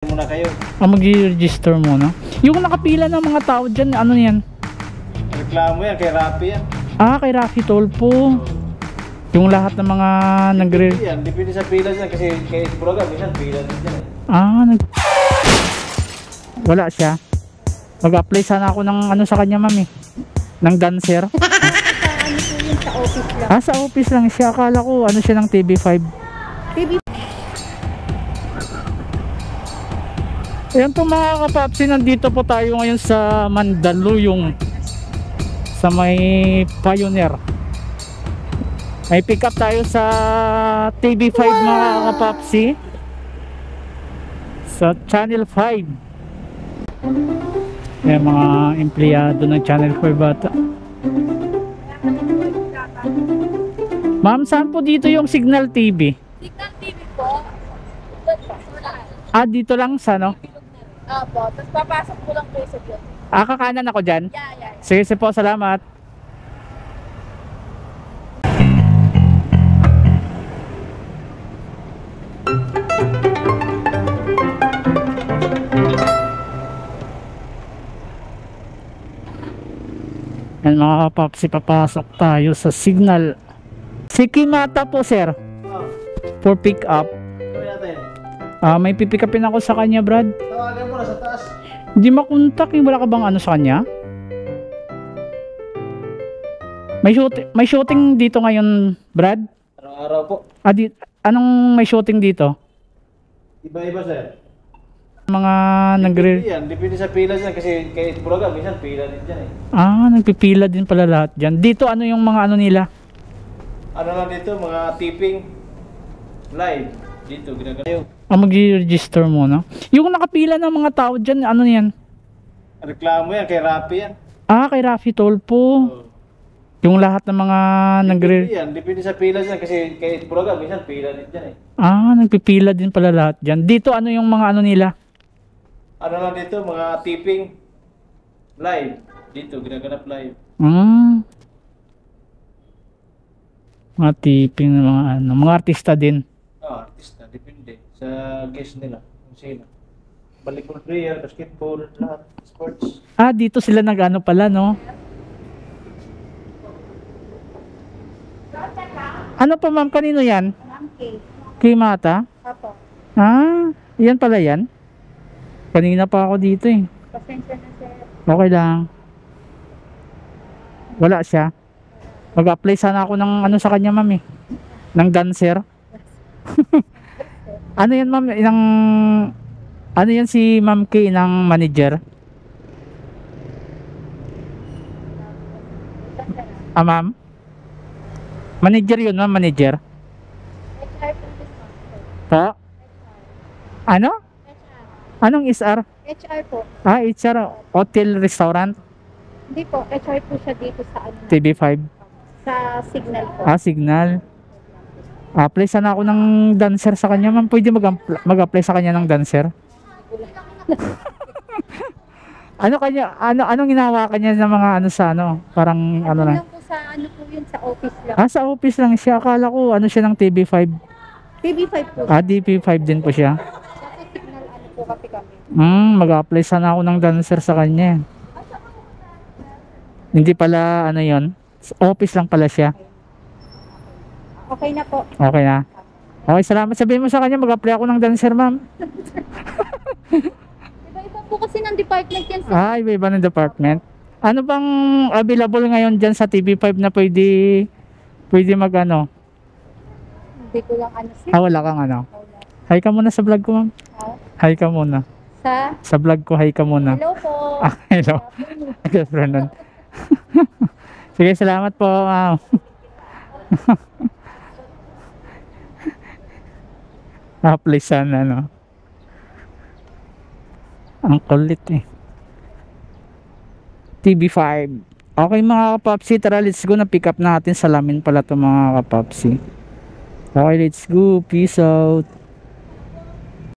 Muna kayo. Mag-register muna. Yung nakapila ng mga tao dyan, ano yan? Reklamo yan, kay Rafi yan. Kay Rafi Tolpo. Yung lahat ng mga Yan, depende sa pila dyan kasi kay Bulaga, minsan pila din dyan wala siya. Mag-apply sana ako ng ano sa kanya, mami. Ng dancer. Sa office lang. Sa office lang siya. Akala ko ano siya ng TV5. Ayan po mga kapapsi, nandito po tayo ngayon sa Mandaluyong sa may Pioneer. May pick up tayo sa TV5 mga kapapsi, sa Channel 5. Ayan mga empleyado ng Channel 5 bata. Ma'am, saan po dito yung Signal TV? Signal TV po. Dito lang sa no? Opo, tapos papasok ko lang kayo sa vlog. Kakanan ako dyan? Yeah. Sige po, salamat. Yan mga kapapsi, papasok tayo sa Signal. Si Kimata po sir, for pick up. May pipikapin ako sa kanya, Brad. Tawagan mo na sa taas. Hindi makontak, wala ka bang ano sa kanya? May shooting dito ngayon, Brad? Araw-araw po. Anong may shooting dito? Iba-iba sir. Mga Yan, depende sa pila dyan kasi kay Bulaga, minsan pila din dyan nagpipila din pala lahat dyan. Dito ano yung mga ano nila? Ano lang dito, mga tipping live. Dito, ginagawa. Mag-register muna. Yung nakapila ng mga tao dyan, ano yan? Reklamo yan, kay Rafi yan. Kay Rafi Tolpo. Yung lahat ng mga Yan, depende sa pila dyan kasi kay Bulaga, minsan pila din dyan nagpipila din pala lahat dyan. Dito ano yung mga ano nila? Ano lang dito, mga tipping live. Dito, ginaganap live. Mga tipping ng mga ano, mga artista din. Artista, depende sa guest nila, kung sino. Volleyball player, basketball, lahat, sports. Dito sila nag-ano pala, no? Ano pa ma'am, kanino yan? Ma'am K. Kimata? Opo. Yan pala yan? Kanina pa ako dito eh. Pasensya na sir. Okay lang. Wala siya. Mag-apply sana ako ng ano sa kanya, ma'am eh. Ng dancer. Ano yan, ma'am? Ano yan si Ma'am K ng manager? Ma'am? Manager yun, ma'am, manager. HR po this month, sir. Po? Ano? HR. Anong SR? HR po. HR, hotel, restaurant, Hindi po, HR po siya dito sa ano. TV5. Sa Signal po. Signal. Apply sana ako ng dancer sa kanya, ma'am. Pwede mag-apply sa kanya ng dancer? Anong ginawa kanya ng mga ano sa ano? Parang ano na? lang po sa ano po yun, sa office lang. Sa office lang siya. Akala ko ano siya ng TV5. TV5 po. DP5 din po siya. Sa Signal ano po kasi kami. Mag-apply sana ako ng dancer sa kanya. Hindi pala ano yon, office lang pala siya. Okay na po. Okay na. Okay, salamat. Sabihin mo sa kanya mag-apply ako ng dancer, ma'am. Iba-iba po kasi ng department yan sir. Iba-iba ng department. Ano bang available ngayon dyan sa TV5 na pwede mag ano? Hindi ko lang ano sir. Wala kang ano. Hi ka muna sa vlog ko, ma'am. Hi ka muna. Sa vlog ko, hi ka muna. Hello po. Hello. Good afternoon. Sige, salamat po, ma'am. Apply sana, no? Ang kulit eh. TV5. Okay mga kapapsi, tara let's go na pick up natin. Salamin pala to mga kapapsi. Okay, let's go. Peace out.